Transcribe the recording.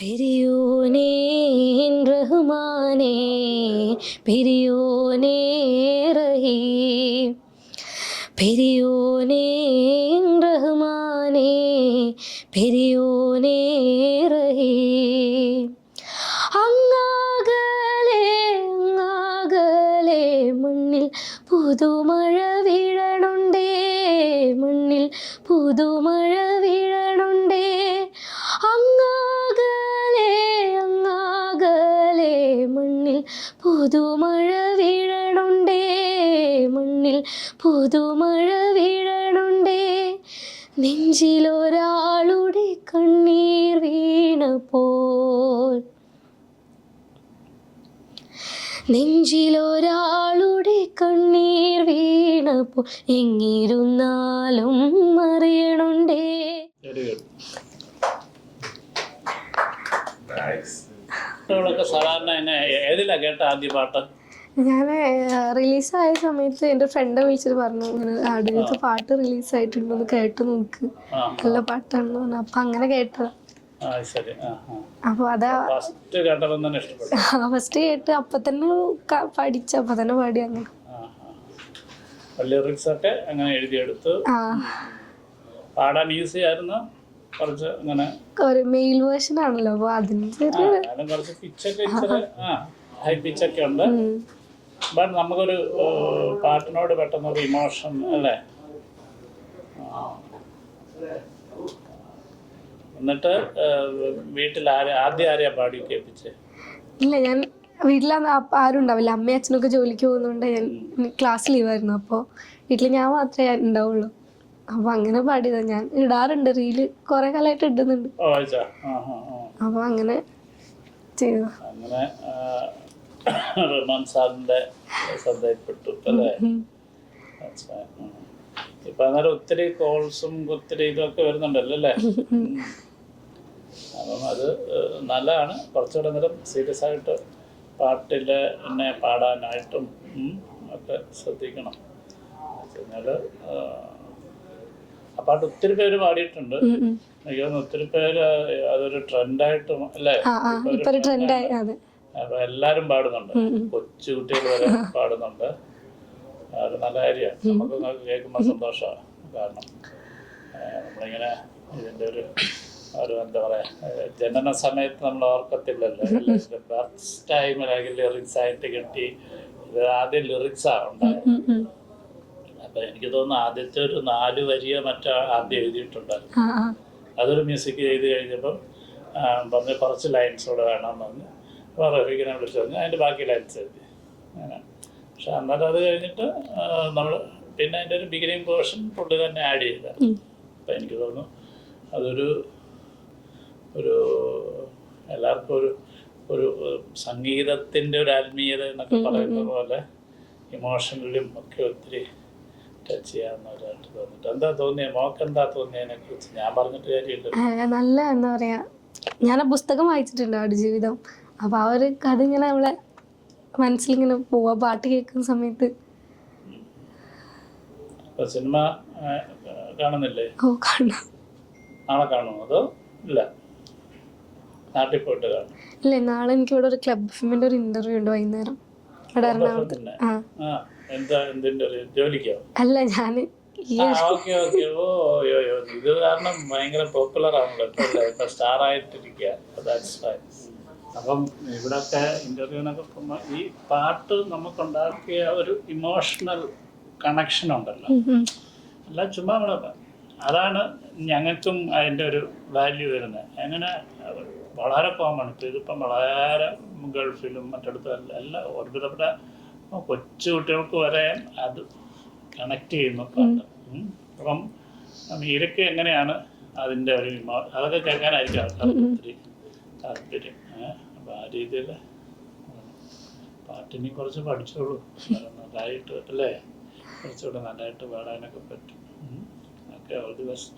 பெரியோனே என் ரஹ்மானே, பெரியோனே ரஹீம், பெரியோனே என் ரஹ்மானே, பெரியோனே ரஹீம். അങ്ങാകലെ അങ്ങാകലെ മണ്ണിൽ പുതുമഴ വീഴണുണ്ടേ, മണ്ണിൽ പുതുമഴ വീഴണുണ്ടേ. അങ്ങാകലെ അങ്ങാകലെ മണ്ണിൽ പുതുമഴ വീഴണുണ്ടേ, മണ്ണിൽ പുതുമഴ വീഴണുണ്ടേ. നെഞ്ചിലൊരാളുടെ കണ്ണീർ വീണപ്പോൾ, നെഞ്ചിലൊരാളുടെ കണ്ണീർ വീണപ്പോൾ എങ്ങിരുന്നാലും അറിയണുണ്ടേ. സാധാരണ ഏതിലാ കേട്ട ആദ്യ പാട്ട്? ഞാൻ റിലീസായ സമയത്ത് എൻ്റെ ഫ്രണ്ട് വിളിച്ചിട്ട് പറഞ്ഞു, ഇങ്ങനെ ആടുകൾക്ക് പാട്ട് റിലീസായിട്ടുണ്ടെന്ന് കേട്ട് നോക്ക്, നല്ല പാട്ടാണെന്ന് പറഞ്ഞു. അപ്പൊ അങ്ങനെ കേട്ടതാ. അപ്പൊ അതാ ഫസ്റ്റ് കേട്ട് അപ്പൊ തന്നെ പഠിച്ചു, അപ്പൊ തന്നെ പാടി. അങ്ങനെ ലിറിക്സ് ഒക്കെ അങ്ങനെ എഴുതിയെടുത്ത് പാടാൻ ഈസി ആയിരുന്നു. കുറച്ച് അങ്ങനെ ഒരു മെയിൽ വേർഷൻ ആണല്ലോ, അപ്പൊ അതിന് കുറച്ച് പിച്ചൊക്കെ ഹൈ പിച്ചൊക്കെ ഉണ്ട്. ബട്ട് നമുക്കൊരു പാട്ടിനോട് പെട്ടെന്നൊരു ഇമോഷൻ അല്ലേ. എന്നിട്ട് വീട്ടിൽ ആദ്യം ആരെയാ പാടി കേൾപ്പിച്ചേ? ഇല്ല, ഞാൻ വീട്ടിൽ ആരും ഉണ്ടാവില്ല, അമ്മയും അച്ഛനൊക്കെ ജോലിക്ക് പോകുന്നതുകൊണ്ട് ഞാൻ ക്ലാസ് ലീവായിരുന്നു. അപ്പോൾ വീട്ടിൽ ഞാൻ മാത്രമേ ഉണ്ടാവുള്ളൂ. അപ്പൊ അങ്ങനെ പാടിയതാ. ഞാൻ ഇടാറുണ്ട്, റീല് കുറെ കാലമായിട്ട് ഇടുന്നുണ്ട്. അപ്പൊ അങ്ങനെ ചെയ്തു. അങ്ങനെ റഹ്മാൻ സാറിന്റെ ശ്രദ്ധയിൽപ്പെട്ടു അല്ലേ. ഇപ്പൊ അന്നേരം ഒത്തിരി കോൾസും ഒത്തിരി ഇതൊക്കെ വരുന്നുണ്ടല്ലോ അല്ലേ. അപ്പം അത് നല്ലതാണ്. കുറച്ചുകൂടെ നേരം സീരിയസ് ആയിട്ട് പാട്ടിൽ എന്നെ പാടാനായിട്ടും ഒക്കെ ശ്രദ്ധിക്കണം. കഴിഞ്ഞാൽ ആ പാട്ട് ഒത്തിരി പേര് പാടിയിട്ടുണ്ട്. എനിക്ക് തോന്നുന്നു ഒത്തിരി പേര് അതൊരു ട്രെൻഡായിട്ടും അല്ലേ. അപ്പൊ എല്ലാരും പാടുന്നുണ്ട്, കൊച്ചു കുട്ടികൾ വരെ പാടുന്നുണ്ട്. അത് നല്ല കാര്യമാണ്. നമുക്ക് കേൾക്കുമ്പോൾ സന്തോഷമാണ്. കാരണം നമ്മളിങ്ങനെ ഇതിൻ്റെ ഒരു എന്താ പറയാ, ജനന സമയത്ത് നമ്മൾ ഓർക്കത്തില്ലല്ലോ. ബർത്ത് ടൈമിലാക്കി ലിറിക്സ് ആയിട്ട് കിട്ടി. ഇത് ആദ്യം ലിറിക്സാണ് ഉണ്ടായത്. അപ്പൊ എനിക്ക് തോന്നുന്നു ആദ്യത്തെ ഒരു 4 വരിയോ മറ്റോ ആദ്യം എഴുതിയിട്ടുണ്ടായിരുന്നു. അതൊരു മ്യൂസിക് ചെയ്ത് കഴിഞ്ഞപ്പം പറഞ്ഞ് കുറച്ച് ലൈൻസ് കൂടെ വേണമെന്ന് പറഞ്ഞ് അപ്പോൾ റഫീഖിനെ വിളിച്ചു പറഞ്ഞു, അതിൻ്റെ ബാക്കി ലൈൻസ് എഴുതി അങ്ങനെ. പക്ഷെ അന്നേരം അത് കഴിഞ്ഞിട്ട് നമ്മൾ പിന്നെ അതിൻ്റെ ഒരു ബിഗിനിങ് പോർഷൻ പുള്ളി തന്നെ ആഡ് ചെയ്ത. അപ്പം എനിക്ക് തോന്നുന്നു അതൊരു എല്ലാവർക്കും ഒരു സംഗീതത്തിൻ്റെ ഒരു ആത്മീയത എന്നൊക്കെ പറയുന്ന പോലെ ഇമോഷണലും ഒക്കെ ഒത്തിരി ടച്ച് ചെയ്യാവുന്നവരായിട്ട് തോന്നിട്ട്. എന്താ തോന്നിയത് മോക്ക്? എന്താ തോന്നിയതിനെ കുറിച്ച്? ഞാൻ പറഞ്ഞിട്ട് കാര്യമില്ല. നല്ല എന്താ പറയാ, ഞാൻ ആ പുസ്തകം വായിച്ചിട്ടുണ്ട്, ആടുജീവിതം. അപ്പൊ ആ ഒരു കഥ ഇങ്ങനെ നമ്മളെ മനസ്സിലിങ്ങനെ പോവാ പാട്ട് കേൾക്കുന്ന സമയത്ത്. സിനിമ കാണുന്നില്ലേ? ഓ കാണാം. നാളെ കാണുമോ അതോ ഇല്ല? നാട്ടിൽ പോയിട്ട് കാണും? ഇല്ല, നാളെ എനിക്ക് ഇവിടെ ഒരു ക്ലബ് ഫിലിമിന്റെ ഒരു ഇന്റർവ്യൂ ഉണ്ട് വൈകുന്നേരം ഇവിടെ എറണാകുളത്ത്. ജോലിക്കോ? അല്ല, ഞാന് ഇത് കാരണം ഭയങ്കര പോപ്പുലർ ആണല്ലോ ഇപ്പൊ, സ്റ്റാർ ആയിട്ടിരിക്കുക. അപ്പം ഇവിടൊക്കെ ഇന്റർവ്യൂവിനൊക്കെ പോകുമ്പോൾ ഈ പാട്ട് നമുക്കുണ്ടാക്കിയ ഒരു ഇമോഷണൽ കണക്ഷൻ ഉണ്ടല്ലോ, അല്ല ചുമ്മാ അതാണ് ഞങ്ങൾക്കും അതിൻ്റെ ഒരു വാല്യൂ വരുന്നത്. അങ്ങനെ വളരെ കോമൺ. ഇപ്പം ഇതിപ്പം വളരെ ഗൾഫിലും മറ്റിടത്തും എല്ലാം ഒരുവിധപ്പെട്ട കൊച്ചു കുട്ടികൾക്ക് വരെ അത് കണക്ട് ചെയ്യുന്നു പാട്ട്. അപ്പം ഇരയ്ക്ക് എങ്ങനെയാണ് അതിൻ്റെ ഒരു അതൊക്കെ കേൾക്കാനായിരിക്കും ആൾക്കാർക്ക് ഒത്തിരി താല്പര്യം. അപ്പം ആ രീതിയിൽ പാട്ടിനി കുറച്ച് പഠിച്ചോളൂ, നല്ലതായിട്ട് അല്ലേ, കുറച്ചുകൂടെ നല്ലതായിട്ട് പാടാനൊക്കെ പറ്റും. Okay, all the best.